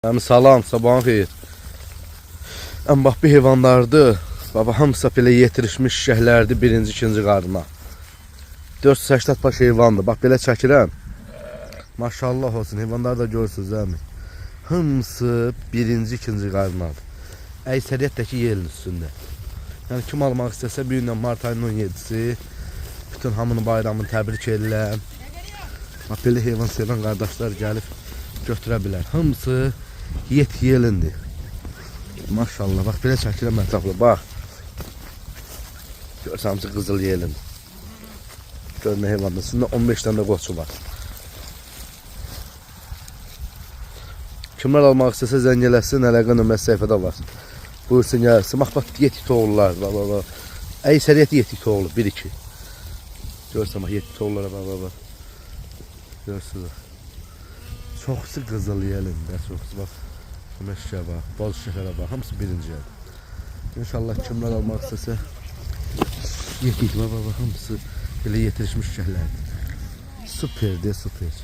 Yani salam, sabahın xeyir. Bax, bir heyvanlardır. Baba, hamısı belə yetirişmiş şəhlərdir birinci, ikinci qarına. 480 baş heyvandır. Bax, belə çəkirəm. Maşallah olsun, heyvanları da görürsünüz, əmi. Hamısı birinci, ikinci qarınadır. Əksəriyyətdəki yerin üstündə. Yəni, kim almaq istəsə, bir gündən mart ayının 17-si, bütün hamının bayramını təbrik edirəm. Bax, belə heyvan sevən qardaşlar gəlib götürə bilər. Hamısı yet yelindir. Maşallah, bax, belə çəkirəm ətraflı, bax. Görsən, hamısı qızıl yelindir. Görünə heyvandır. Üstündə 15 dənə qoçu var. Kimlər almaq istəsə zəng eləsin, əlaqə nömrəsi səhifədə var. Buyursun, gəlsin. Bax, yetik oğullar. Əksəriyyət yetik oğlu, 1-2. Görsən, bax, yetik oğullara, bax. Görürsünüz. Çoxsu qızıl yelindir, çoxsu, bax. Məşkə bax, boz şəkərə bax, hamısı birinci yerdir. İnşallah kimlər almaq istəsə, yetik, bax, hamısı belə yetirişmiş şəhərlərdir. Süperdir, süper.